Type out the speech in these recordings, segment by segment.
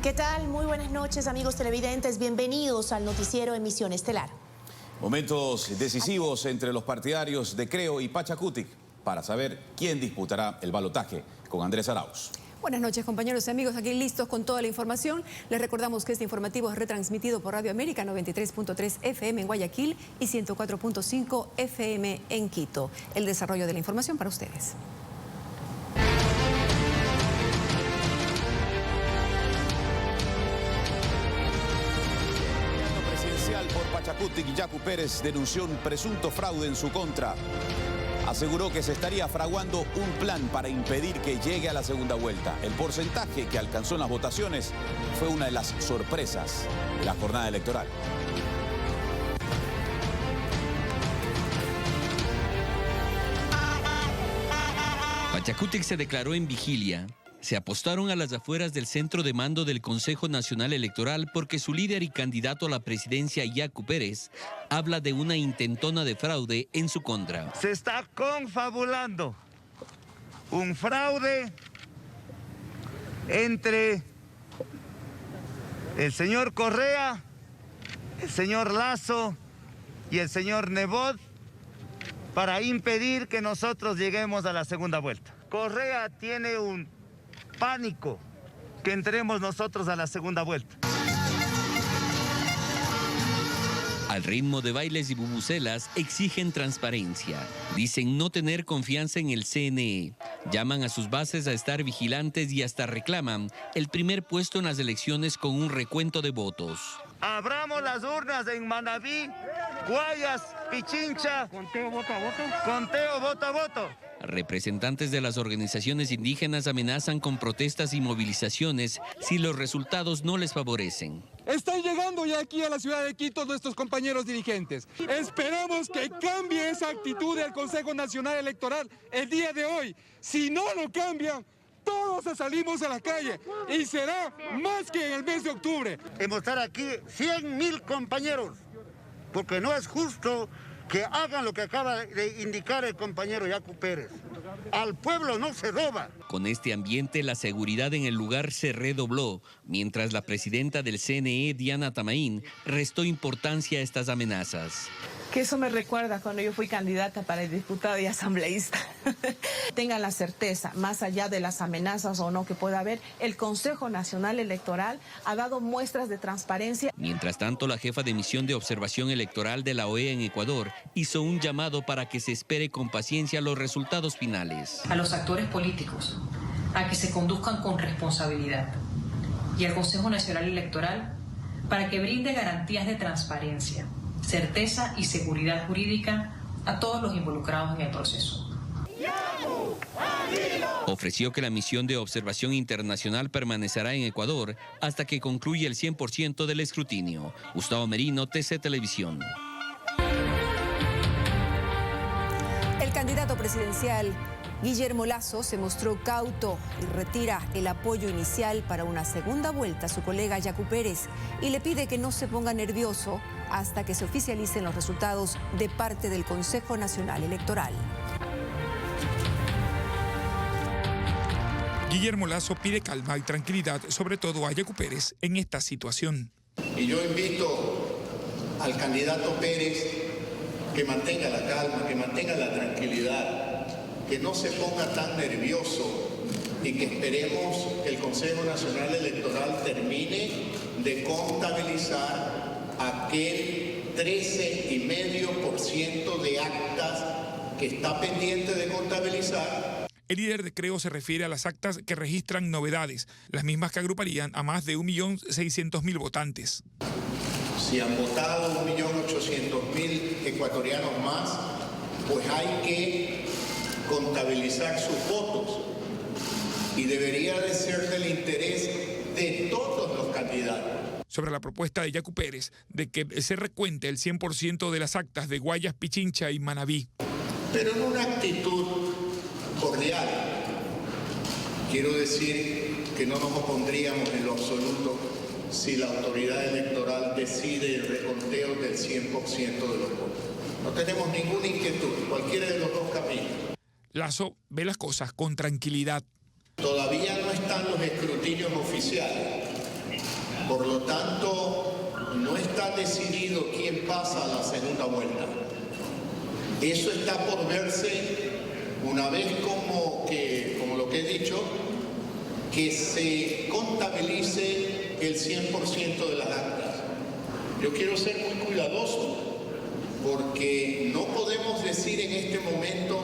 ¿Qué tal? Muy buenas noches, amigos televidentes. Bienvenidos al noticiero Emisión Estelar. Momentos decisivos entre los partidarios de Creo y Pachacutic para saber quién disputará el balotaje con Andrés Arauz. Buenas noches, compañeros y amigos, aquí listos con toda la información. Les recordamos que este informativo es retransmitido por Radio América 93.3 FM en Guayaquil y 104.5 FM en Quito. El desarrollo de la información para ustedes. Por Pachacutic, Yacu Pérez denunció un presunto fraude en su contra. Aseguró que se estaría fraguando un plan para impedir que llegue a la segunda vuelta. El porcentaje que alcanzó en las votaciones fue una de las sorpresas de la jornada electoral. Pachacutic se declaró en vigilia. Se apostaron a las afueras del centro de mando del Consejo Nacional Electoral porque su líder y candidato a la presidencia, Yacu Pérez, habla de una intentona de fraude en su contra. Se está confabulando un fraude entre el señor Correa, el señor Lasso y el señor Nebot para impedir que nosotros lleguemos a la segunda vuelta. Correa tiene un pánico que entremos nosotros a la segunda vuelta. Al ritmo de bailes y bubucelas exigen transparencia. Dicen no tener confianza en el CNE. Llaman a sus bases a estar vigilantes y hasta reclaman el primer puesto en las elecciones con un recuento de votos. Abramos las urnas en Manabí, Guayas, Pichincha. Conteo voto a voto. Conteo voto a voto. Representantes de las organizaciones indígenas amenazan con protestas y movilizaciones si los resultados no les favorecen. Están llegando ya aquí a la ciudad de Quito nuestros compañeros dirigentes. Esperamos que cambie esa actitud del Consejo Nacional Electoral el día de hoy. Si no lo cambian, todos salimos a la calle y será más que en el mes de octubre. Hemos estar aquí 100.000 compañeros, porque no es justo que hagan lo que acaba de indicar el compañero Yacu Pérez. Al pueblo no se roba. Con este ambiente, la seguridad en el lugar se redobló, mientras la presidenta del CNE, Diana Tamaín, restó importancia a estas amenazas. Que eso me recuerda cuando yo fui candidata para el diputado y asambleísta. Tengan la certeza, más allá de las amenazas o no que pueda haber, el Consejo Nacional Electoral ha dado muestras de transparencia. Mientras tanto, la jefa de misión de observación electoral de la OEA en Ecuador hizo un llamado para que se espere con paciencia los resultados finales. A los actores políticos, a que se conduzcan con responsabilidad, y al Consejo Nacional Electoral para que brinde garantías de transparencia, certeza y seguridad jurídica a todos los involucrados en el proceso. Ofreció que la misión de observación internacional permanecerá en Ecuador hasta que concluya el 100% del escrutinio. Gustavo Merino, TC Televisión. El candidato presidencial Guillermo Lasso se mostró cauto y retira el apoyo inicial para una segunda vuelta a su colega Yacu Pérez y le pide que no se ponga nervioso hasta que se oficialicen los resultados de parte del Consejo Nacional Electoral. Guillermo Lasso pide calma y tranquilidad, sobre todo a Yacu Pérez, en esta situación. Y yo invito al candidato Pérez que mantenga la calma, que mantenga la tranquilidad, que no se ponga tan nervioso y que esperemos que el Consejo Nacional Electoral termine de contabilizar aquel 13,5% de actas que está pendiente de contabilizar. El líder de Creo se refiere a las actas que registran novedades, las mismas que agruparían a más de 1.600.000 votantes. Si han votado 1.800.000 ecuatorianos más, pues hay que contabilizar sus votos y debería de ser del interés de todos los candidatos. Sobre la propuesta de Yacu Pérez de que se recuente el 100% de las actas de Guayas, Pichincha y Manabí. Pero en una actitud cordial. Quiero decir que no nos opondríamos en lo absoluto si la autoridad electoral decide el reconteo del 100% de los votos. No tenemos ninguna inquietud, cualquiera de los dos caminos. Lasso ve las cosas con tranquilidad. Todavía no están los escrutinios oficiales, Por lo tanto, no está decidido quién pasa a la segunda vuelta. Eso está por verse una vez como lo que he dicho, que se contabilice el 100% de las actas. Yo quiero ser muy cuidadoso porque no podemos decir en este momento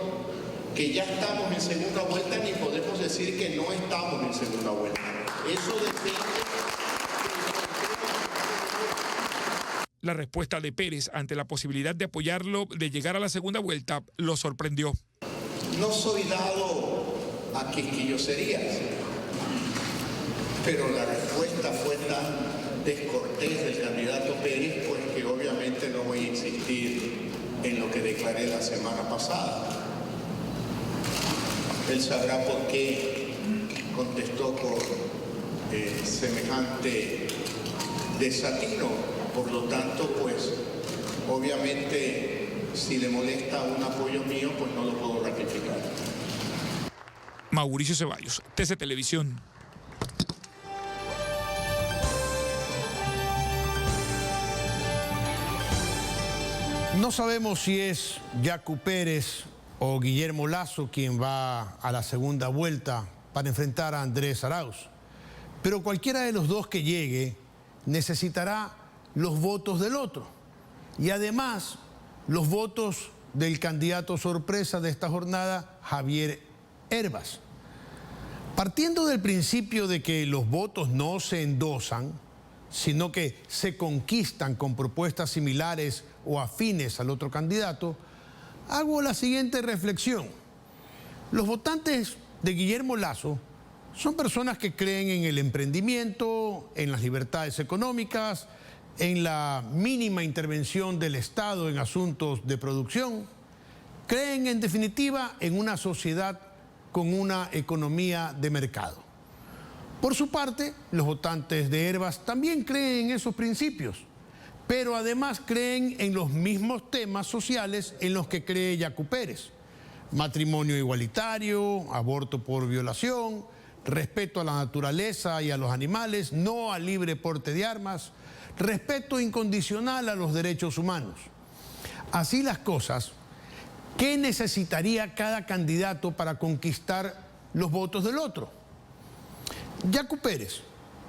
que ya estamos en segunda vuelta ni podemos decir que no estamos en segunda vuelta. Eso depende. La respuesta de Pérez ante la posibilidad de apoyarlo de llegar a la segunda vuelta lo sorprendió. No soy dado a quisquilloserías, pero la respuesta fue tan descortés del candidato Pérez, pues que obviamente no voy a insistir en lo que declaré la semana pasada. Él sabrá por qué contestó con semejante desatino. Por lo tanto, pues, obviamente, si le molesta un apoyo mío, pues no lo puedo ratificar. Mauricio Ceballos, TC Televisión. No sabemos si es Yacu Pérez o Guillermo Lasso quien va a la segunda vuelta para enfrentar a Andrés Arauz, pero cualquiera de los dos que llegue necesitará los votos del otro y además los votos del candidato sorpresa de esta jornada, Javier Hervas. Partiendo del principio de que los votos no se endosan, sino que se conquistan con propuestas similares o afines al otro candidato, hago la siguiente reflexión. Los votantes de Guillermo Lasso son personas que creen en el emprendimiento, en las libertades económicas, en la mínima intervención del Estado en asuntos de producción. Creen, en definitiva, en una sociedad con una economía de mercado. Por su parte, los votantes de Hervas también creen en esos principios, pero además creen en los mismos temas sociales en los que cree Yacu Pérez: matrimonio igualitario, aborto por violación, respeto a la naturaleza y a los animales, no al libre porte de armas, respeto incondicional a los derechos humanos. Así las cosas, ¿qué necesitaría cada candidato para conquistar los votos del otro? Yacu Pérez,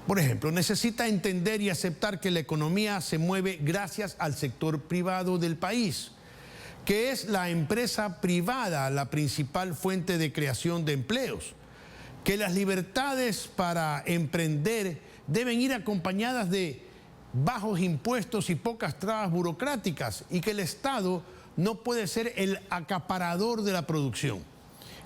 por ejemplo, necesita entender y aceptar que la economía se mueve gracias al sector privado del país, que es la empresa privada la principal fuente de creación de empleos, que las libertades para emprender deben ir acompañadas de bajos impuestos y pocas trabas burocráticas y que el Estado no puede ser el acaparador de la producción.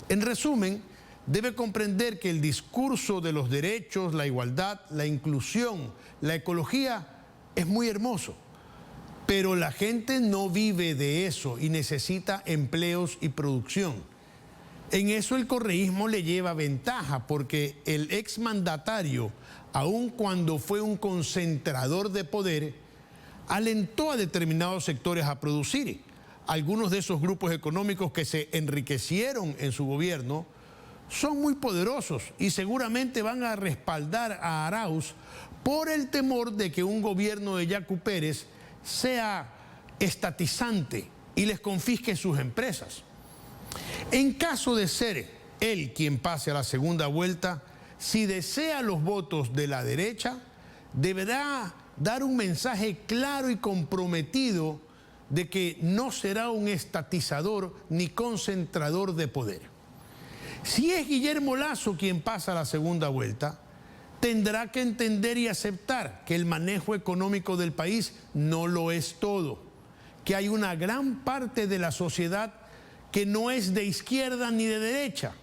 En resumen, debe comprender que el discurso de los derechos, la igualdad, la inclusión, la ecología es muy hermoso, pero la gente no vive de eso y necesita empleos y producción. En eso el correísmo le lleva ventaja porque el exmandatario, aun cuando fue un concentrador de poder, alentó a determinados sectores a producir. Algunos de esos grupos económicos que se enriquecieron en su gobierno son muy poderosos y seguramente van a respaldar a Arauz por el temor de que un gobierno de Yacu Pérez sea estatizante y les confisque sus empresas. En caso de ser él quien pase a la segunda vuelta, si desea los votos de la derecha, deberá dar un mensaje claro y comprometido de que no será un estatizador ni concentrador de poder. Si es Guillermo Lasso quien pasa a la segunda vuelta, tendrá que entender y aceptar que el manejo económico del país no lo es todo, que hay una gran parte de la sociedad que no es de izquierda ni de derecha,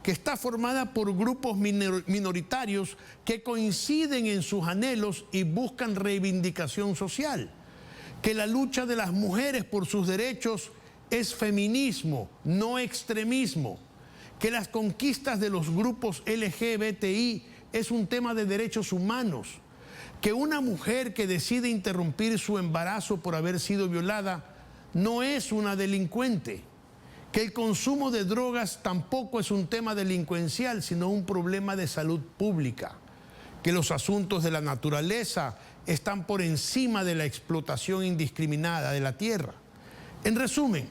que está formada por grupos minoritarios que coinciden en sus anhelos y buscan reivindicación social, que la lucha de las mujeres por sus derechos es feminismo, no extremismo, que las conquistas de los grupos LGBTI es un tema de derechos humanos, que una mujer que decide interrumpir su embarazo por haber sido violada no es una delincuente, que el consumo de drogas tampoco es un tema delincuencial, sino un problema de salud pública, que los asuntos de la naturaleza están por encima de la explotación indiscriminada de la tierra. En resumen,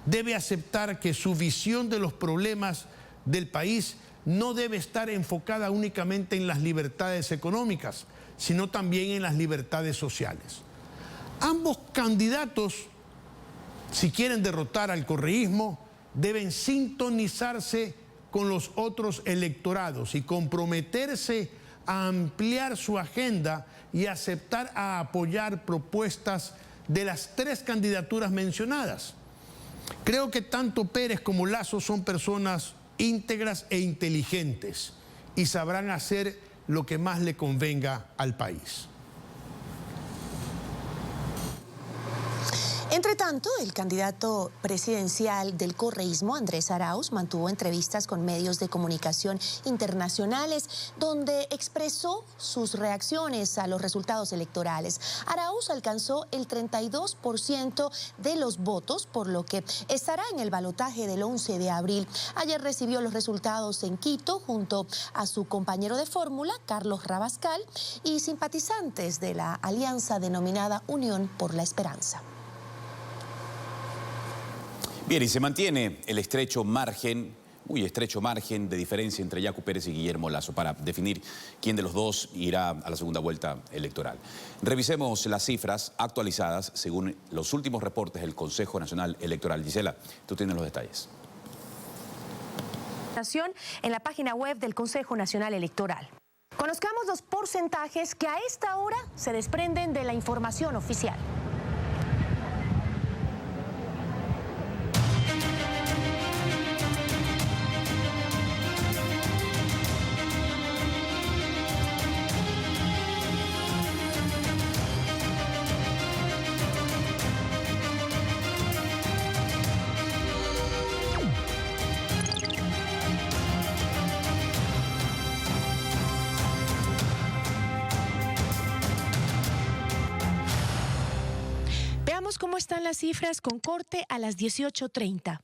debe aceptar que su visión de los problemas del país no debe estar enfocada únicamente en las libertades económicas, sino también en las libertades sociales. Ambos candidatos, si quieren derrotar al correísmo, deben sintonizarse con los otros electorados y comprometerse a ampliar su agenda y aceptar a apoyar propuestas de las tres candidaturas mencionadas. Creo que tanto Pérez como Lasso son personas íntegras e inteligentes y sabrán hacer lo que más le convenga al país. Entre tanto, el candidato presidencial del correísmo, Andrés Arauz, mantuvo entrevistas con medios de comunicación internacionales donde expresó sus reacciones a los resultados electorales. Arauz alcanzó el 32% de los votos, por lo que estará en el balotaje del 11 de abril. Ayer recibió los resultados en Quito junto a su compañero de fórmula, Carlos Rabascal, y simpatizantes de la alianza denominada Unión por la Esperanza. Bien, y se mantiene el muy estrecho margen de diferencia entre Yacu Pérez y Guillermo Lasso para definir quién de los dos irá a la segunda vuelta electoral. Revisemos las cifras actualizadas según los últimos reportes del Consejo Nacional Electoral. Gisela, tú tienes los detalles. En la página web del Consejo Nacional Electoral. Conozcamos los porcentajes que a esta hora se desprenden de la información oficial. Veamos cómo están las cifras con corte a las 18:30.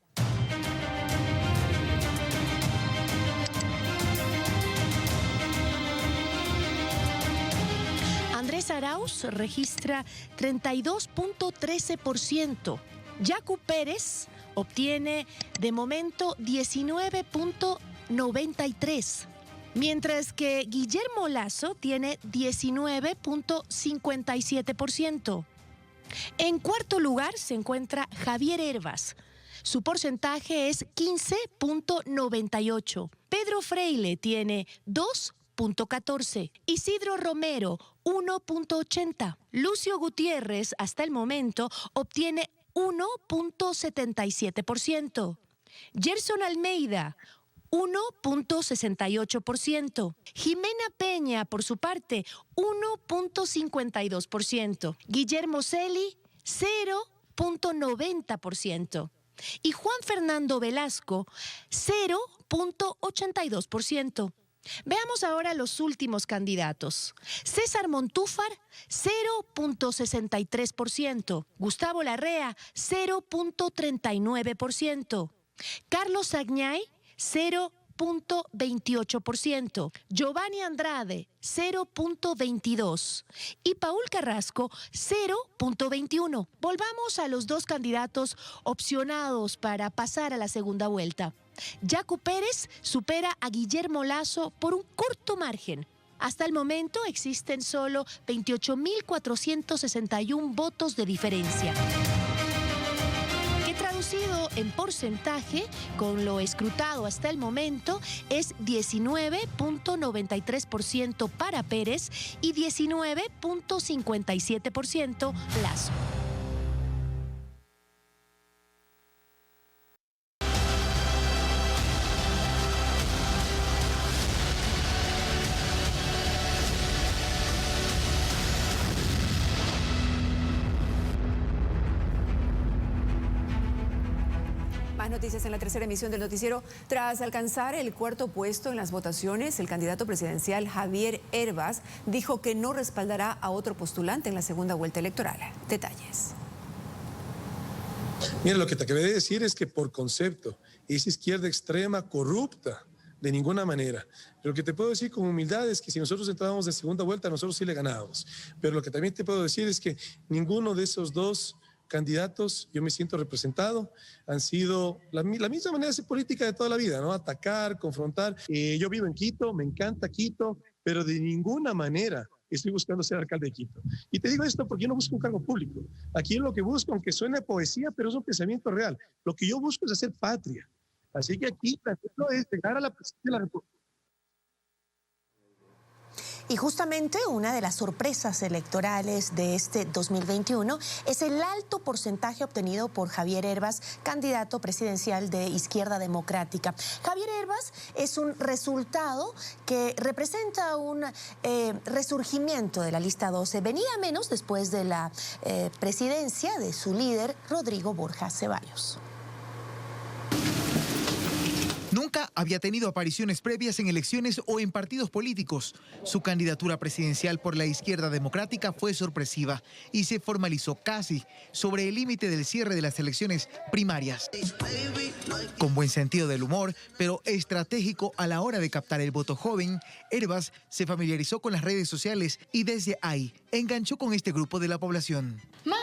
Andrés Arauz registra 32.13%. Yacu Pérez obtiene de momento 19.93%. Mientras que Guillermo Lasso tiene 19.57%. En cuarto lugar se encuentra Javier Hervas. Su porcentaje es 15.98%. Pedro Freile tiene 2.14%. Isidro Romero, 1.80%. Lucio Gutiérrez, hasta el momento, obtiene 1.77%. Gerson Almeida, 1.68%. Jimena Peña, por su parte, 1.52%. Guillermo Celi, 0.90%. Y Juan Fernando Velasco, 0.82%. Veamos ahora los últimos candidatos. César Montúfar, 0.63%. Gustavo Larrea, 0.39%. Carlos Agnay, 0.28%, Giovanni Andrade 0.22% y Paul Carrasco 0.21%. Volvamos a los dos candidatos opcionados para pasar a la segunda vuelta. Yacu Pérez supera a Guillermo Lasso por un corto margen. Hasta el momento existen solo 28.461 votos de diferencia. Traducido en porcentaje, con lo escrutado hasta el momento, es 19.93% para Pérez y 19.57% Lasso. Noticias en la tercera emisión del noticiero. Tras alcanzar el cuarto puesto en las votaciones, el candidato presidencial Javier Hervas dijo que no respaldará a otro postulante en la segunda vuelta electoral. Detalles. Mira, lo que te acabé de decir es que por concepto, esa izquierda extrema corrupta de ninguna manera. Lo que te puedo decir con humildad es que si nosotros entrábamos de segunda vuelta, nosotros sí le ganábamos. Pero lo que también te puedo decir es que ninguno de esos dos candidatos, yo me siento representado, han sido la misma manera de hacer política de toda la vida, ¿no? Atacar, confrontar. Yo vivo en Quito, me encanta Quito, pero de ninguna manera estoy buscando ser alcalde de Quito. Y te digo esto porque yo no busco un cargo público. Aquí lo que busco, aunque suene poesía, pero es un pensamiento real. Lo que yo busco es hacer patria. Así que aquí lo es llegar a la presidencia de la República. Y justamente una de las sorpresas electorales de este 2021 es el alto porcentaje obtenido por Javier Hervas, candidato presidencial de Izquierda Democrática. Javier Hervas es un resultado que representa un resurgimiento de la lista 12. Venía menos después de la presidencia de su líder, Rodrigo Borja Ceballos. Nunca había tenido apariciones previas en elecciones o en partidos políticos. Su candidatura presidencial por la Izquierda Democrática fue sorpresiva y se formalizó casi sobre el límite del cierre de las elecciones primarias. Con buen sentido del humor, pero estratégico a la hora de captar el voto joven, Hervas se familiarizó con las redes sociales y desde ahí enganchó con este grupo de la población. ¡Ma!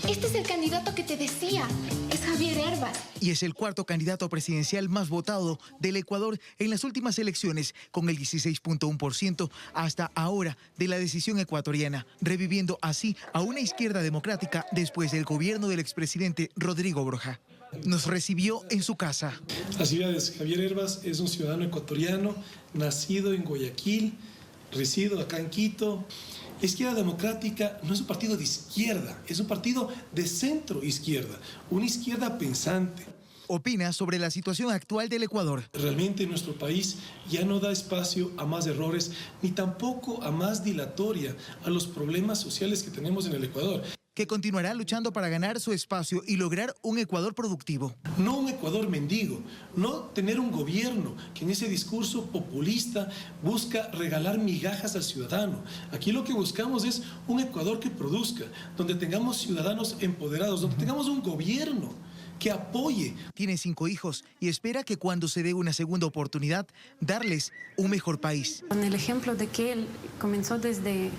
Este es el candidato que te decía, es Javier Hervas. Y es el cuarto candidato presidencial más votado del Ecuador en las últimas elecciones, con el 16.1% hasta ahora de la decisión ecuatoriana, reviviendo así a una izquierda democrática después del gobierno del expresidente Rodrigo Borja. Nos recibió en su casa. Así es, Javier Hervas es un ciudadano ecuatoriano, nacido en Guayaquil, resido acá en Quito. La Izquierda Democrática no es un partido de izquierda, es un partido de centro izquierda, una izquierda pensante. Opina sobre la situación actual del Ecuador. Realmente nuestro país ya no da espacio a más errores, ni tampoco a más dilatoria a los problemas sociales que tenemos en el Ecuador. Que continuará luchando para ganar su espacio y lograr un Ecuador productivo. No un Ecuador mendigo, no tener un gobierno que en ese discurso populista busca regalar migajas al ciudadano. Aquí lo que buscamos es un Ecuador que produzca, donde tengamos ciudadanos empoderados, donde tengamos un gobierno que apoye. Tiene 5 hijos y espera que cuando se dé una segunda oportunidad, darles un mejor país. Con el ejemplo de que él comenzó desde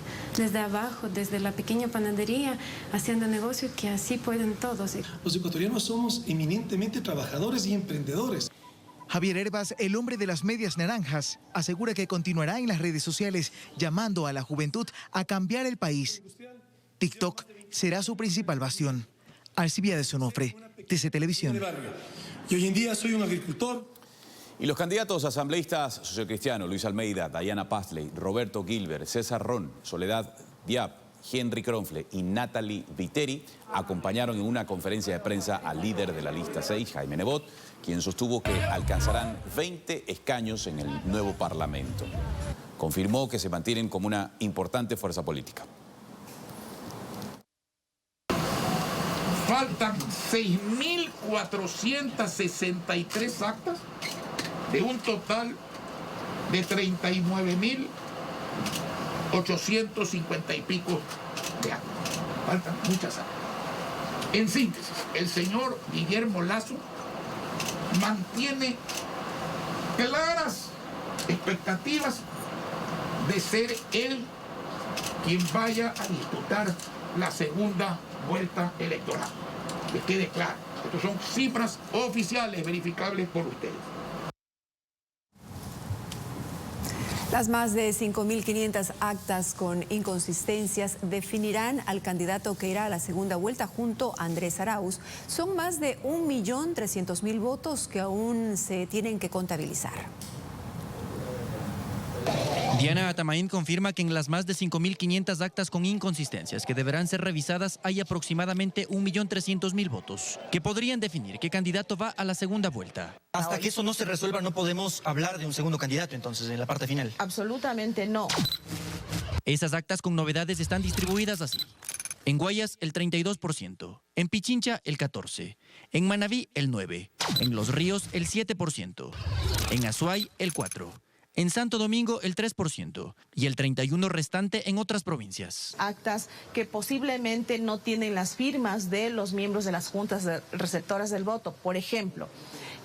abajo, desde la pequeña panadería, haciendo negocio, que así pueden todos. Los ecuatorianos somos eminentemente trabajadores y emprendedores. Javier Hervas, el hombre de las medias naranjas, asegura que continuará en las redes sociales llamando a la juventud a cambiar el país. TikTok será su principal bastión. Alcibiades Onofre, TC Televisión. Y hoy en día soy un agricultor. Y los candidatos asambleístas sociocristianos, Luis Almeida, Diana Pazley, Roberto Gilbert, César Ron, Soledad Diab, Henry Kronfle y Natalie Viteri acompañaron en una conferencia de prensa al líder de la lista 6, Jaime Nebot, quien sostuvo que alcanzarán 20 escaños en el nuevo Parlamento. Confirmó que se mantienen como una importante fuerza política. Faltan 6.463 actas de un total de 39.850 y pico de actas. Faltan muchas actas. En síntesis, el señor Guillermo Lasso mantiene claras expectativas de ser él quien vaya a disputar la segunda vuelta electoral. Que quede claro, estas son cifras oficiales verificables por ustedes. Las más de 5.500 actas con inconsistencias definirán al candidato que irá a la segunda vuelta junto a Andrés Arauz. Son más de 1.300.000 votos que aún se tienen que contabilizar. Diana Atamaín confirma que en las más de 5.500 actas con inconsistencias que deberán ser revisadas hay aproximadamente 1.300.000 votos, que podrían definir qué candidato va a la segunda vuelta. Hasta que eso no se resuelva no podemos hablar de un segundo candidato entonces en la parte final. Absolutamente no. Esas actas con novedades están distribuidas así. En Guayas el 32%, en Pichincha el 14%, en Manabí el 9%, en Los Ríos el 7%, en Azuay el 4%. En Santo Domingo el 3% y el 31% restante en otras provincias. Actas que posiblemente no tienen las firmas de los miembros de las juntas receptoras del voto. Por ejemplo,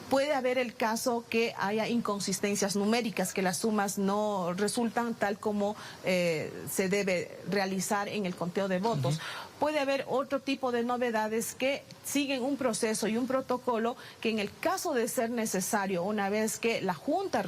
Puede haber el caso que haya inconsistencias numéricas, que las sumas no resultan tal como se debe realizar en el conteo de votos. Puede haber otro tipo de novedades que siguen un proceso y un protocolo que en el caso de ser necesario, una vez que la Junta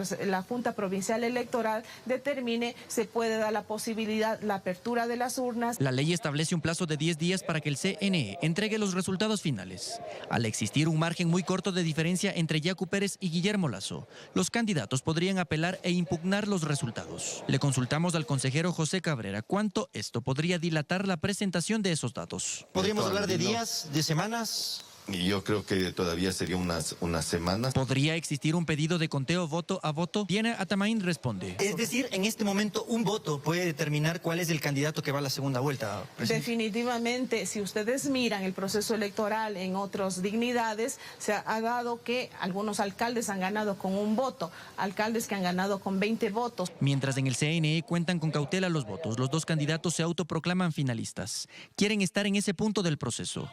Provincial Electoral determine, se puede dar la posibilidad, la apertura de las urnas. La ley establece un plazo de 10 días para que el CNE entregue los resultados finales. Al existir un margen muy corto de diferencia entre Yacu Pérez y Guillermo Lasso, los candidatos podrían apelar e impugnar los resultados. Le consultamos al consejero José Cabrera cuánto esto podría dilatar la presentación de esos datos. ¿Podríamos hablar de días, de semanas? Y yo creo que todavía sería unas semanas. ¿Podría existir un pedido de conteo voto a voto? Diana Atamaín responde. Es decir, en este momento un voto puede determinar cuál es el candidato que va a la segunda vuelta, presidente. Definitivamente, si ustedes miran el proceso electoral en otras dignidades, se ha dado que algunos alcaldes han ganado con un voto, alcaldes que han ganado con 20 votos. Mientras en el CNE cuentan con cautela los votos, los dos candidatos se autoproclaman finalistas. Quieren estar en ese punto del proceso.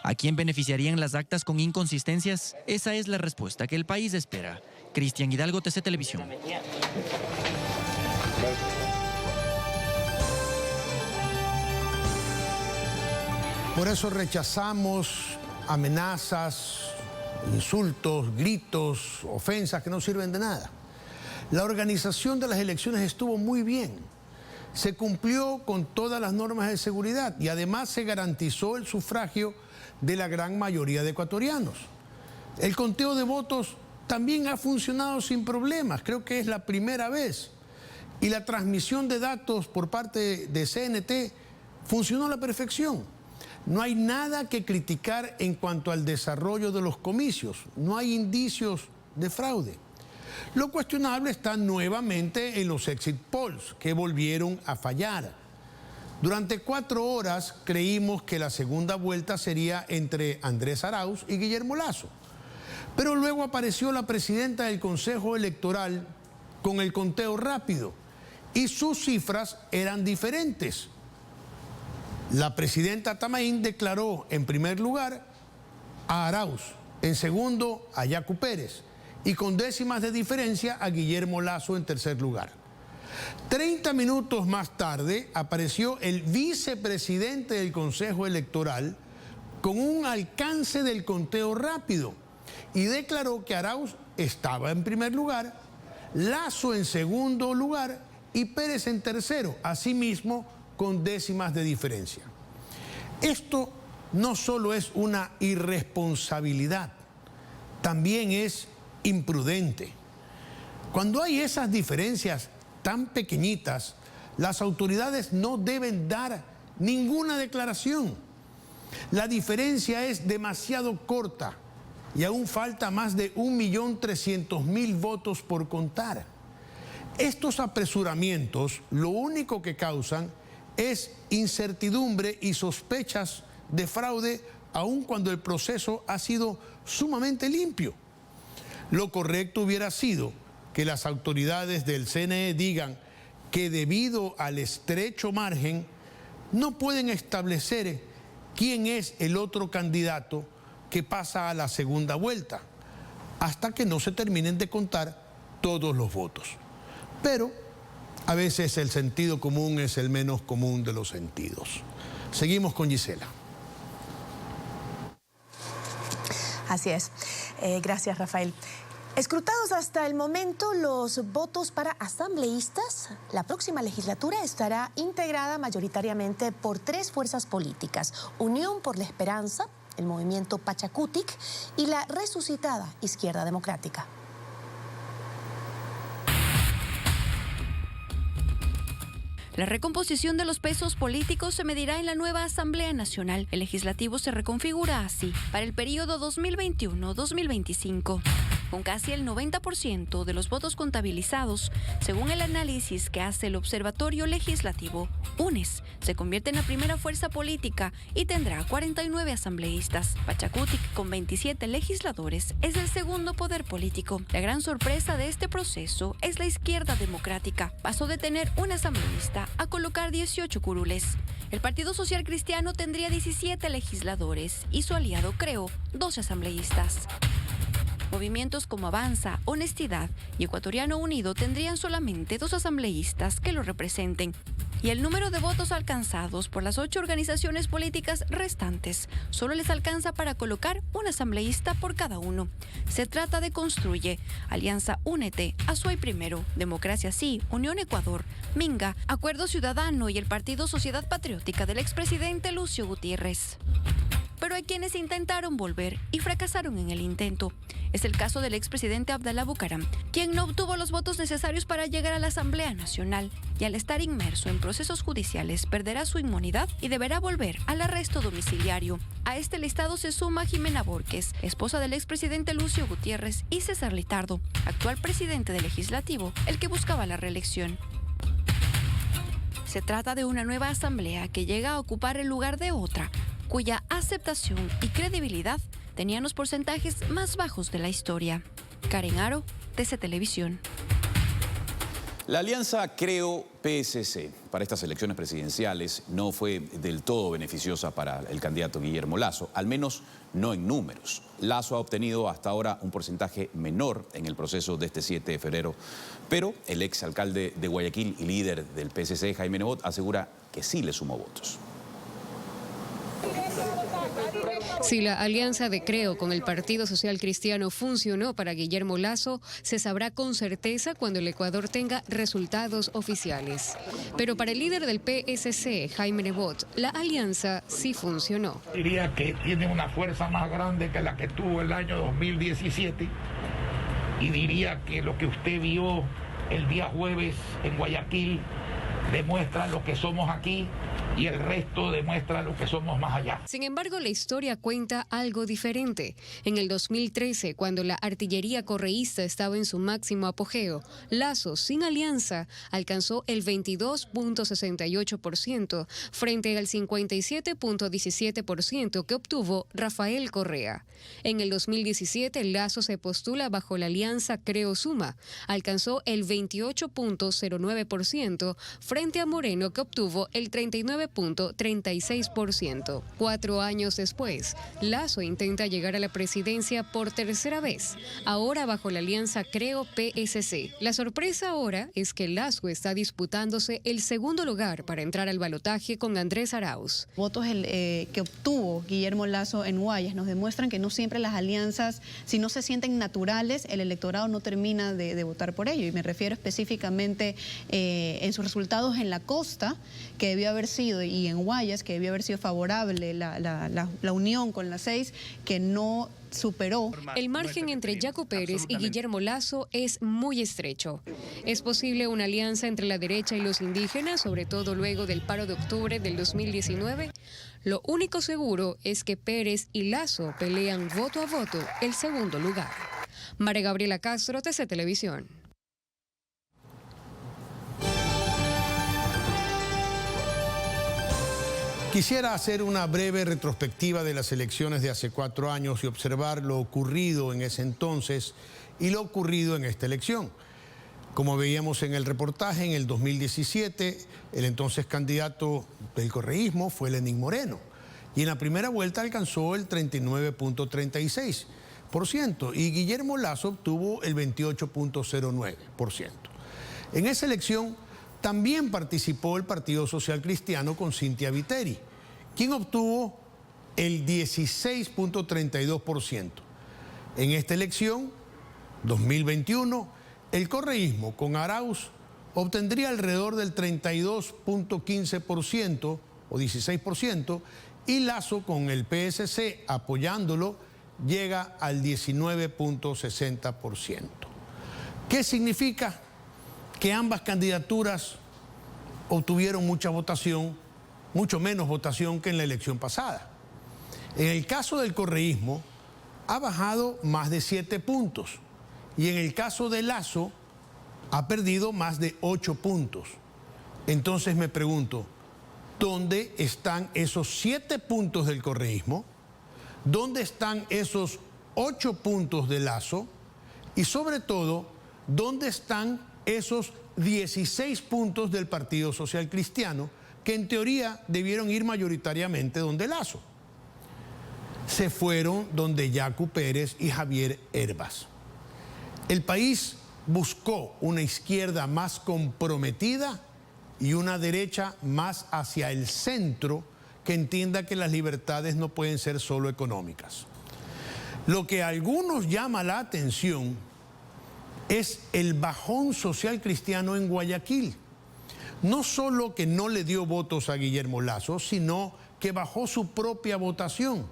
¿A quién beneficiarían las actas con inconsistencias? Esa es la respuesta que el país espera. Cristian Hidalgo, TC Televisión. Por eso rechazamos amenazas, insultos, gritos, ofensas que no sirven de nada. La organización de las elecciones estuvo muy bien. Se cumplió con todas las normas de seguridad y además se garantizó el sufragio de la gran mayoría de ecuatorianos. El conteo de votos también ha funcionado sin problemas, creo que es la primera vez. Y la transmisión de datos por parte de CNT funcionó a la perfección. No hay nada que criticar en cuanto al desarrollo de los comicios, no hay indicios de fraude. Lo cuestionable está nuevamente en los exit polls, que volvieron a fallar. Durante 4 horas creímos que la segunda vuelta sería entre Andrés Arauz y Guillermo Lasso. Pero luego apareció la presidenta del Consejo Electoral con el conteo rápido y sus cifras eran diferentes. La presidenta Atamaín declaró en primer lugar a Arauz, en segundo a Yacu Pérez y con décimas de diferencia a Guillermo Lasso en tercer lugar. 30 minutos más tarde apareció el vicepresidente del Consejo Electoral con un alcance del conteo rápido y declaró que Arauz estaba en primer lugar, Lasso en segundo lugar y Pérez en tercero, asimismo con décimas de diferencia. Esto no solo es una irresponsabilidad, también es imprudente. Cuando hay esas diferencias tan pequeñitas, las autoridades no deben dar ninguna declaración. La diferencia es demasiado corta y aún falta más de 1.300.000 votos por contar. Estos apresuramientos lo único que causan es incertidumbre y sospechas de fraude, aun cuando el proceso ha sido sumamente limpio. Lo correcto hubiera sido que las autoridades del CNE digan que debido al estrecho margen no pueden establecer quién es el otro candidato que pasa a la segunda vuelta hasta que no se terminen de contar todos los votos. Pero a veces el sentido común es el menos común de los sentidos. Seguimos con Gisela. Así es. Gracias, Rafael. Escrutados hasta el momento los votos para asambleístas, la próxima legislatura estará integrada mayoritariamente por 3 fuerzas políticas: Unión por la Esperanza, el movimiento Pachacutic y la resucitada Izquierda Democrática. La recomposición de los pesos políticos se medirá en la nueva Asamblea Nacional. El legislativo se reconfigura así para el periodo 2021-2025. Con casi el 90% de los votos contabilizados, según el análisis que hace el Observatorio Legislativo, UNES se convierte en la primera fuerza política y tendrá 49 asambleístas. Pachacutic, con 27 legisladores, es el segundo poder político. La gran sorpresa de este proceso es la Izquierda Democrática. Pasó de tener un asambleísta a colocar 18 curules. El Partido Social Cristiano tendría 17 legisladores y su aliado creó 12 asambleístas. Movimientos como Avanza, Honestidad y Ecuatoriano Unido tendrían solamente 2 asambleístas que lo representen. Y el número de votos alcanzados por las 8 organizaciones políticas restantes solo les alcanza para colocar un asambleísta por cada uno. Se trata de Construye, Alianza Únete, Azuay Primero, Democracia Sí, Unión Ecuador, Minga, Acuerdo Ciudadano y el Partido Sociedad Patriótica del expresidente Lucio Gutiérrez. Pero hay quienes intentaron volver y fracasaron en el intento. Es el caso del expresidente Abdalá Bucaram, quien no obtuvo los votos necesarios para llegar a la Asamblea Nacional y al estar inmerso en procesos judiciales perderá su inmunidad y deberá volver al arresto domiciliario. A este listado se suma Jimena Borges, esposa del expresidente Lucio Gutiérrez, y César Litardo, actual presidente del Legislativo, el que buscaba la reelección. Se trata de una nueva asamblea que llega a ocupar el lugar de otra, cuya aceptación y credibilidad tenían los porcentajes más bajos de la historia. Karen Aro, TC Televisión. La alianza Creo-PSC para estas elecciones presidenciales no fue del todo beneficiosa para el candidato Guillermo Lasso, al menos no en números. Lasso ha obtenido hasta ahora un porcentaje menor en el proceso de este 7 de febrero, pero el exalcalde de Guayaquil y líder del PSC, Jaime Nebot, asegura que sí le sumó votos. Si la alianza de Creo con el Partido Social Cristiano funcionó para Guillermo Lasso, se sabrá con certeza cuando el Ecuador tenga resultados oficiales. Pero para el líder del PSC, Jaime Nebot, la alianza sí funcionó. Diría que tiene una fuerza más grande que la que tuvo el año 2017 y diría que lo que usted vio el día jueves en Guayaquil demuestra lo que somos aquí y el resto demuestra lo que somos más allá. Sin embargo, la historia cuenta algo diferente. En el 2013, cuando la artillería correísta estaba en su máximo apogeo, Lasso, sin alianza, alcanzó el 22.68% frente al 57.17% que obtuvo Rafael Correa. En el 2017, Lasso se postula bajo la alianza Creo-Suma. Alcanzó el 28.09% frente a Moreno, que obtuvo el 39.36%. 4 años después, Lasso intenta llegar a la presidencia por tercera vez, ahora bajo la alianza Creo-PSC. La sorpresa ahora es que Lasso está disputándose el segundo lugar para entrar al balotaje con Andrés Arauz. Votos que obtuvo Guillermo Lasso en Guayas nos demuestran que no siempre las alianzas, si no se sienten naturales, el electorado no termina de votar por ello. Y me refiero específicamente en sus resultados en la costa, que debió haber sido, y en Guayas, que debió haber sido favorable la unión con las 6, que no superó. El margen entre Yacu Pérez y Guillermo Lasso es muy estrecho. ¿Es posible una alianza entre la derecha y los indígenas, sobre todo luego del paro de octubre del 2019? Lo único seguro es que Pérez y Lasso pelean voto a voto el segundo lugar. María Gabriela Castro, TC Televisión. Quisiera hacer una breve retrospectiva de las elecciones de hace 4 años y observar lo ocurrido en ese entonces y lo ocurrido en esta elección. Como veíamos en el reportaje, en el 2017, el entonces candidato del correísmo fue Lenín Moreno y en la primera vuelta alcanzó el 39.36% y Guillermo Lasso obtuvo el 28.09%. En esa elección también participó el Partido Social Cristiano con Cynthia Viteri, quien obtuvo el 16.32%. En esta elección, 2021, el correísmo con Arauz obtendría alrededor del 32.15% o 16%, y Lasso con el PSC apoyándolo llega al 19.60%. ¿Qué significa? Que ambas candidaturas obtuvieron mucha votación, mucho menos votación que en la elección pasada. En el caso del correísmo, ha bajado más de 7 puntos y en el caso de Lasso, ha perdido más de 8 puntos. Entonces me pregunto, ¿dónde están esos 7 puntos del correísmo? ¿Dónde están esos 8 puntos de Lasso? Y sobre todo, ¿dónde están esos 16 puntos del Partido Social Cristiano, que en teoría debieron ir mayoritariamente donde Lasso? se fueron donde Yacu Pérez y Javier Hervas. El país buscó una izquierda más comprometida y una derecha más hacia el centro que entienda que las libertades no pueden ser solo económicas. Lo que a algunos llama la atención es el bajón social cristiano en Guayaquil. No solo que no le dio votos a Guillermo Lasso, sino que bajó su propia votación.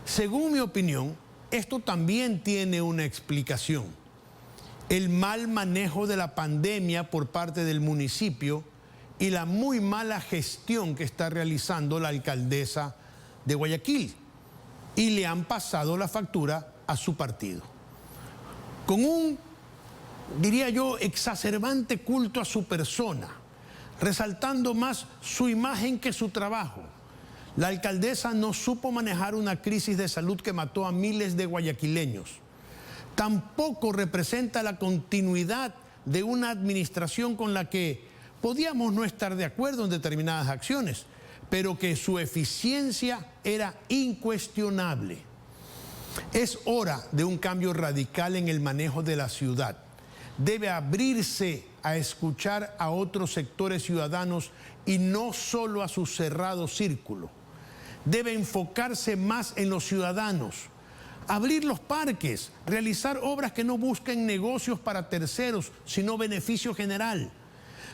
Según mi opinión, esto también tiene una explicación. El mal manejo de la pandemia por parte del municipio y la muy mala gestión que está realizando la alcaldesa de Guayaquil. Y le han pasado la factura a su partido. Con un, diría yo, exacerbante culto a su persona, resaltando más su imagen que su trabajo. La alcaldesa no supo manejar una crisis de salud que mató a miles de guayaquileños. Tampoco representa la continuidad de una administración con la que podíamos no estar de acuerdo en determinadas acciones, pero que su eficiencia era incuestionable. Es hora de un cambio radical en el manejo de la ciudad. Debe abrirse a escuchar a otros sectores ciudadanos y no solo a su cerrado círculo. Debe enfocarse más en los ciudadanos, abrir los parques, realizar obras que no busquen negocios para terceros, sino beneficio general.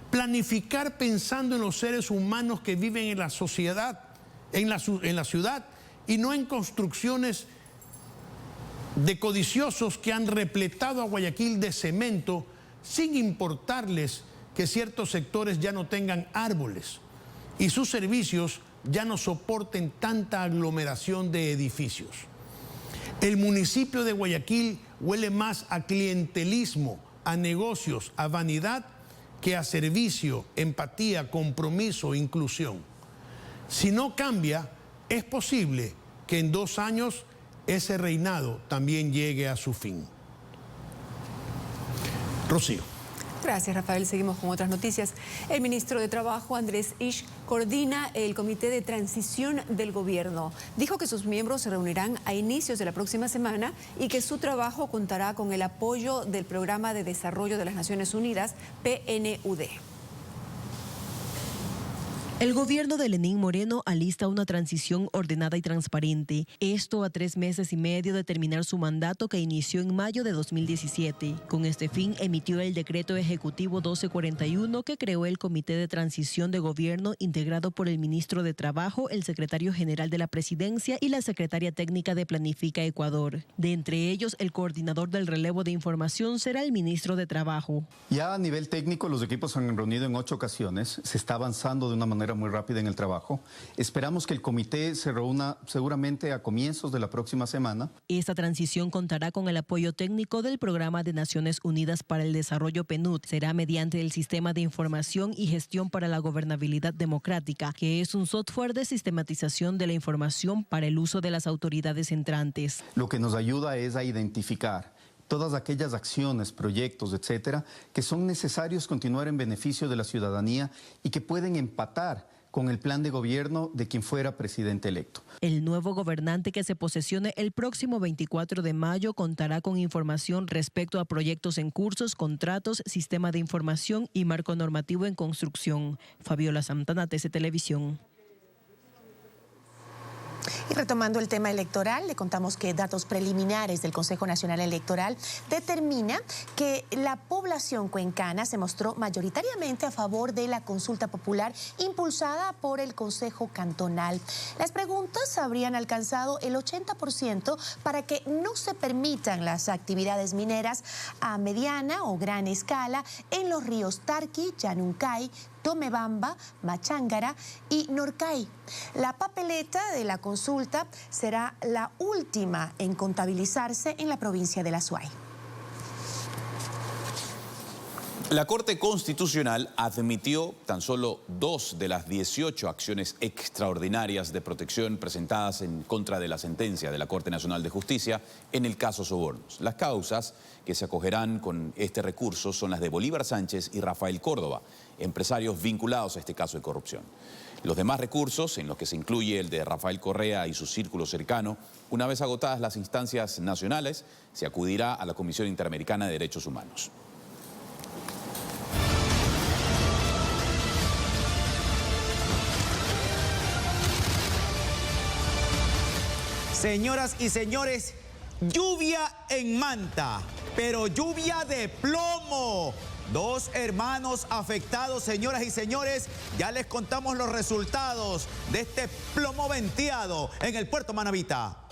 Planificar pensando en los seres humanos que viven en la sociedad, en la ciudad, y no en construcciones de codiciosos que han repletado a Guayaquil de cemento sin importarles que ciertos sectores ya no tengan árboles y sus servicios ya no soporten tanta aglomeración de edificios. El municipio de Guayaquil huele más a clientelismo, a negocios, a vanidad, que a servicio, empatía, compromiso, inclusión. Si no cambia, es posible que en 2 años ese reinado también llegue a su fin. Rocío. Gracias, Rafael. Seguimos con otras noticias. El ministro de Trabajo, Andrés Isch, coordina el Comité de Transición del Gobierno. Dijo que sus miembros se reunirán a inicios de la próxima semana y que su trabajo contará con el apoyo del Programa de Desarrollo de las Naciones Unidas, PNUD. El gobierno de Lenín Moreno alista una transición ordenada y transparente. Esto a 3 meses y medio de terminar su mandato que inició en mayo de 2017. Con este fin emitió el decreto ejecutivo 1241 que creó el Comité de Transición de Gobierno integrado por el ministro de Trabajo, el secretario general de la Presidencia y la secretaria técnica de Planifica Ecuador. De entre ellos, el coordinador del relevo de información será el ministro de Trabajo. Ya a nivel técnico, los equipos se han reunido en 8 ocasiones. Se está avanzando de una manera muy rápida en el trabajo. Esperamos que el comité se reúna seguramente a comienzos de la próxima semana. Esta transición contará con el apoyo técnico del Programa de Naciones Unidas para el Desarrollo PNUD. Será mediante el Sistema de Información y Gestión para la Gobernabilidad Democrática, que es un software de sistematización de la información para el uso de las autoridades entrantes. Lo que nos ayuda es a identificar todas aquellas acciones, proyectos, etcétera, que son necesarios continuar en beneficio de la ciudadanía y que pueden empatar con el plan de gobierno de quien fuera presidente electo. El nuevo gobernante que se posesione el próximo 24 de mayo contará con información respecto a proyectos en cursos, contratos, sistema de información y marco normativo en construcción. Fabiola Santana, TC Televisión. Y retomando el tema electoral, le contamos que datos preliminares del Consejo Nacional Electoral determina que la población cuencana se mostró mayoritariamente a favor de la consulta popular impulsada por el Consejo Cantonal. Las preguntas habrían alcanzado el 80% para que no se permitan las actividades mineras a mediana o gran escala en los ríos Tarqui, Yanuncay, Tomebamba, Machángara y Norcay. La papeleta de la consulta será la última en contabilizarse en la provincia de La Suay. La Corte Constitucional admitió tan solo 2 de las 18 acciones extraordinarias de protección presentadas en contra de la sentencia de la Corte Nacional de Justicia en el caso Sobornos. Las causas que se acogerán con este recurso son las de Bolívar Sánchez y Rafael Córdoba, empresarios vinculados a este caso de corrupción. Los demás recursos, en los que se incluye el de Rafael Correa y su círculo cercano, una vez agotadas las instancias nacionales, se acudirá a la Comisión Interamericana de Derechos Humanos. Señoras y señores, lluvia en Manta, pero lluvia de plomo. 2 hermanos afectados, señoras y señores. Ya les contamos los resultados de este plomo venteado en el puerto Manavita.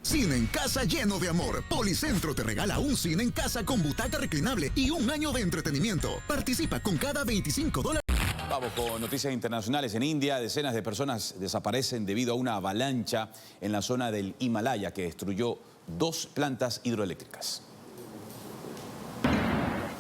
Cine en casa lleno de amor. Policentro te regala un cine en casa con butaca reclinable y un año de entretenimiento. Participa con cada $25. Vamos con noticias internacionales. En India, decenas de personas desaparecen debido a una avalancha en la zona del Himalaya que destruyó 2 plantas hidroeléctricas.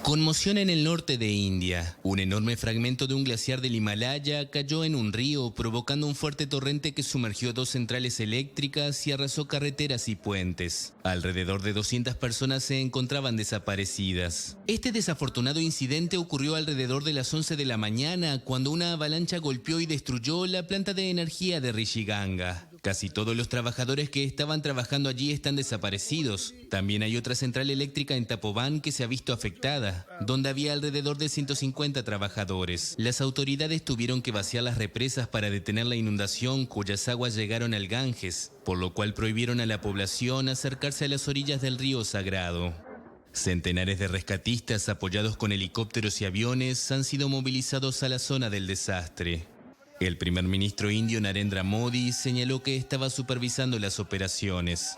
Conmoción en el norte de India. Un enorme fragmento de un glaciar del Himalaya cayó en un río, provocando un fuerte torrente que sumergió 2 centrales eléctricas y arrasó carreteras y puentes. Alrededor de 200 personas se encontraban desaparecidas. Este desafortunado incidente ocurrió alrededor de las 11 de la mañana, cuando una avalancha golpeó y destruyó la planta de energía de Rishi Ganga. Casi todos los trabajadores que estaban trabajando allí están desaparecidos. También hay otra central eléctrica en Tapovan que se ha visto afectada, donde había alrededor de 150 trabajadores. Las autoridades tuvieron que vaciar las represas para detener la inundación, cuyas aguas llegaron al Ganges, por lo cual prohibieron a la población acercarse a las orillas del río sagrado. Centenares de rescatistas apoyados con helicópteros y aviones han sido movilizados a la zona del desastre. El primer ministro indio Narendra Modi señaló que estaba supervisando las operaciones.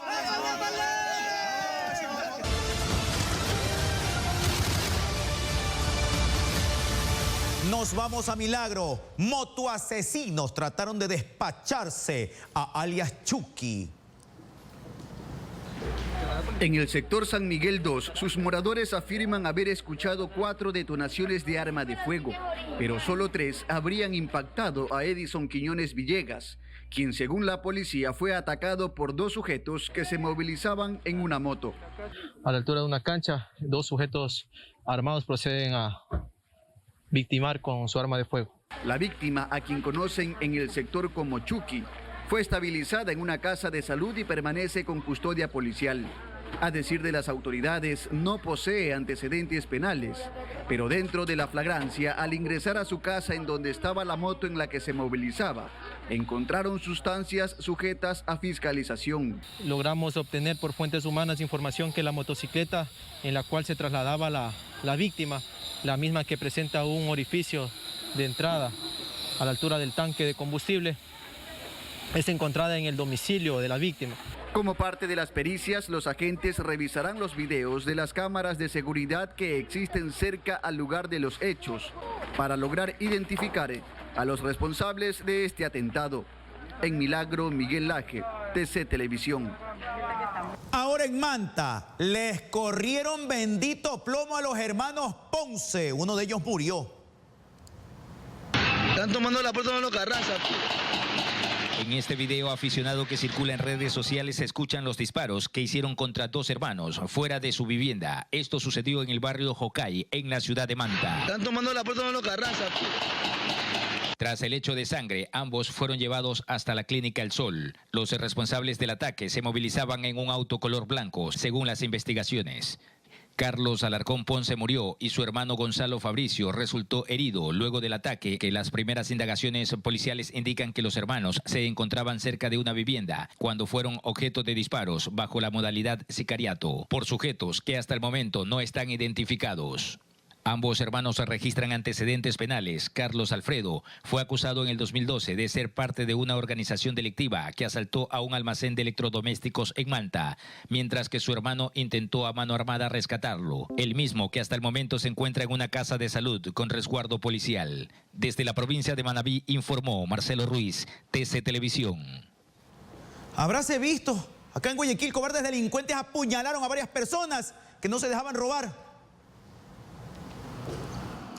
Nos vamos a Milagro. Motoasesinos trataron de despacharse a alias Chucky. En el sector San Miguel 2, sus moradores afirman haber escuchado 4 detonaciones de arma de fuego, pero solo 3 habrían impactado a Edison Quiñones Villegas, quien según la policía fue atacado por 2 sujetos que se movilizaban en una moto. A la altura de una cancha, 2 sujetos armados proceden a victimar con su arma de fuego. La víctima, a quien conocen en el sector como Chucky, fue estabilizada en una casa de salud y permanece con custodia policial. A decir de las autoridades, no posee antecedentes penales, pero dentro de la flagrancia, al ingresar a su casa en donde estaba la moto en la que se movilizaba, encontraron sustancias sujetas a fiscalización. Logramos obtener por fuentes humanas información que la motocicleta en la cual se trasladaba la víctima, la misma que presenta un orificio de entrada a la altura del tanque de combustible, es encontrada en el domicilio de la víctima. Como parte de las pericias, los agentes revisarán los videos de las cámaras de seguridad que existen cerca al lugar de los hechos para lograr identificar a los responsables de este atentado. En Milagro, Miguel Laje, TC Televisión. Ahora en Manta, les corrieron bendito plomo a los hermanos Ponce. Uno de ellos murió. Están tomando la puerta de los Carranza. En este video aficionado que circula en redes sociales se escuchan los disparos que hicieron contra 2 hermanos fuera de su vivienda. Esto sucedió en el barrio Jocay, en la ciudad de Manta. Están tomando la puerta de los Carranza. Tras el hecho de sangre, ambos fueron llevados hasta la clínica El Sol. Los responsables del ataque se movilizaban en un auto color blanco, según las investigaciones. Carlos Alarcón Ponce murió y su hermano Gonzalo Fabricio resultó herido luego del ataque, que las primeras indagaciones policiales indican que los hermanos se encontraban cerca de una vivienda cuando fueron objeto de disparos bajo la modalidad sicariato por sujetos que hasta el momento no están identificados. Ambos hermanos registran antecedentes penales. Carlos Alfredo fue acusado en el 2012 de ser parte de una organización delictiva que asaltó a un almacén de electrodomésticos en Manta, mientras que su hermano intentó a mano armada rescatarlo, el mismo que hasta el momento se encuentra en una casa de salud con resguardo policial. Desde la provincia de Manabí informó Marcelo Ruiz, TC Televisión. Habráse visto Acá en Guayaquil, cobardes delincuentes apuñalaron a varias personas que no se dejaban robar.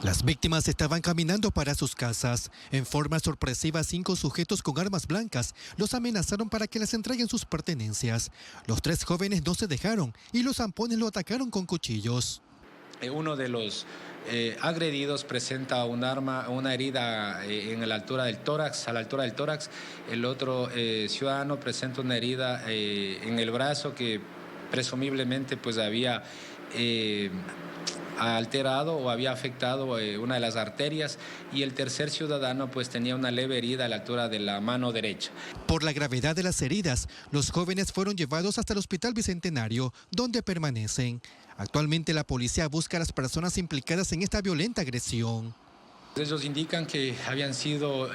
Las víctimas estaban caminando para sus casas. En forma sorpresiva, 5 sujetos con armas blancas los amenazaron para que les entreguen sus pertenencias. Los 3 jóvenes no se dejaron y los zampones lo atacaron con cuchillos. Uno de los agredidos presenta un arma, una herida en la altura del tórax, a la altura del tórax. El otro ciudadano presenta una herida en el brazo que presumiblemente pues había alterado o había afectado una de las arterias, y el tercer ciudadano pues tenía una leve herida a la altura de la mano derecha. Por la gravedad de las heridas, los jóvenes fueron llevados hasta el Hospital Bicentenario, donde permanecen. Actualmente la policía busca a las personas implicadas en esta violenta agresión. Ellos indican que habían sido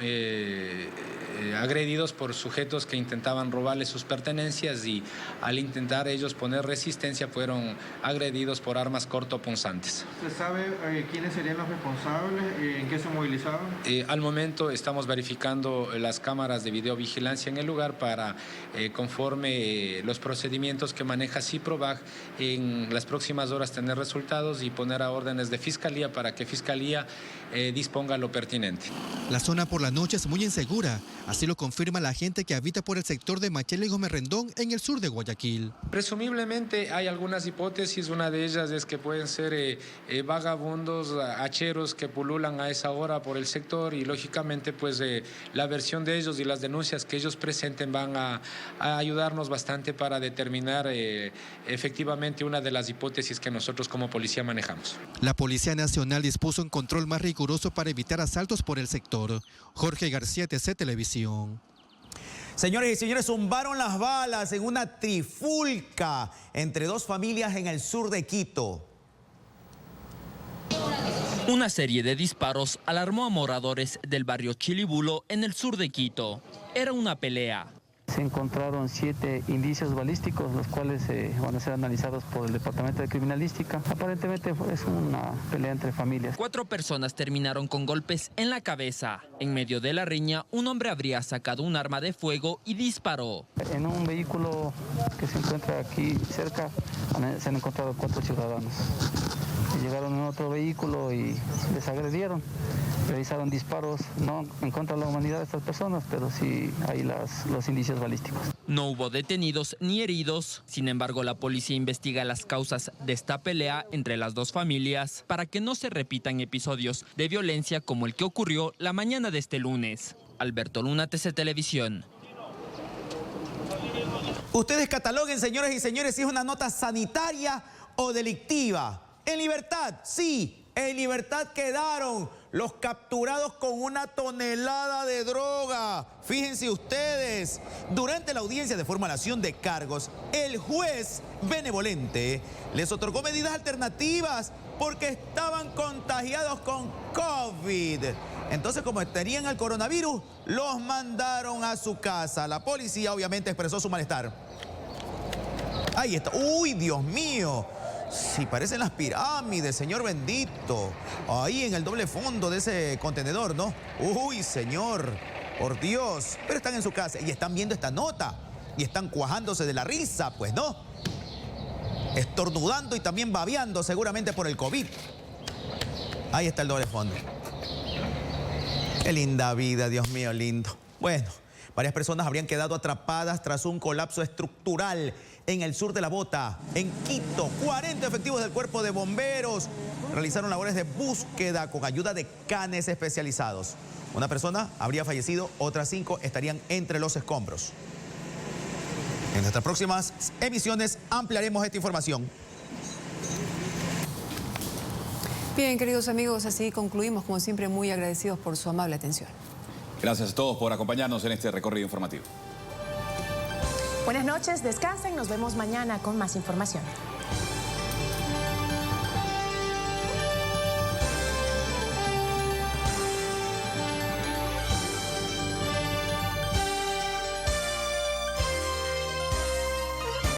agredidos por sujetos que intentaban robarles sus pertenencias, y al intentar ellos poner resistencia fueron agredidos por armas cortopunzantes. ¿Se sabe quiénes serían los responsables? ¿En qué se movilizaban? Al momento estamos verificando las cámaras de videovigilancia en el lugar para, conforme los procedimientos que maneja CIPROVAG, en las próximas horas tener resultados y poner a órdenes de Fiscalía para que Fiscalía disponga lo pertinente. La zona por la noche es muy insegura, así lo confirma la gente que habita por el sector de Machela y Gómez Rendón en el sur de Guayaquil. Presumiblemente hay algunas hipótesis, una de ellas es que pueden ser vagabundos, hacheros que pululan a esa hora por el sector, y lógicamente pues la versión de ellos y las denuncias que ellos presenten van a ayudarnos bastante para determinar efectivamente una de las hipótesis que nosotros como policía manejamos. La Policía Nacional dispuso un control más riguroso para evitar asaltos por el sector. Jorge García, TC Televisión. Señores y señores, zumbaron las balas en una trifulca entre 2 familias en el sur de Quito. Una serie de disparos alarmó a moradores del barrio Chilibulo en el sur de Quito. Era una pelea. Se encontraron 7 indicios balísticos, los cuales van a ser analizados por el Departamento de Criminalística. Aparentemente es una pelea entre familias. 4 personas terminaron con golpes en la cabeza. En medio de la riña, un hombre habría sacado un arma de fuego y disparó. En un vehículo que se encuentra aquí cerca, se han encontrado 4 ciudadanos. Llegaron en otro vehículo y les agredieron. Realizaron disparos, no en contra de la humanidad de estas personas, pero sí hay los indicios balísticos. No hubo detenidos ni heridos. Sin embargo, la policía investiga las causas de esta pelea entre las 2 familias para que no se repitan episodios de violencia como el que ocurrió la mañana de este lunes. Alberto Luna, TC Televisión. Ustedes cataloguen, señores y señores, si es una nota sanitaria o delictiva. En libertad, sí, en libertad quedaron los capturados con 1 tonelada de droga. Fíjense ustedes, durante la audiencia de formulación de cargos, el juez benevolente les otorgó medidas alternativas porque estaban contagiados con COVID. Entonces, como tenían el coronavirus, los mandaron a su casa. La policía obviamente expresó su malestar. Ahí está. ¡Uy, Dios mío! Sí, parecen las pirámides, Señor bendito. Ahí en el doble fondo de ese contenedor, ¿no? Uy, Señor, por Dios. Pero están en su casa y están viendo esta nota. Y están cuajándose de la risa, pues, ¿no? Estornudando y también babeando seguramente por el COVID. Ahí está el doble fondo. Qué linda vida, Dios mío, lindo. Bueno, varias personas habrían quedado atrapadas tras un colapso estructural en el sur de La Bota, en Quito. 40 efectivos del cuerpo de bomberos realizaron labores de búsqueda con ayuda de canes especializados. Una persona habría fallecido, otras 5 estarían entre los escombros. En nuestras próximas emisiones ampliaremos esta información. Bien, queridos amigos, así concluimos, como siempre, muy agradecidos por su amable atención. Gracias a todos por acompañarnos en este recorrido informativo. Buenas noches, descansen, nos vemos mañana con más información.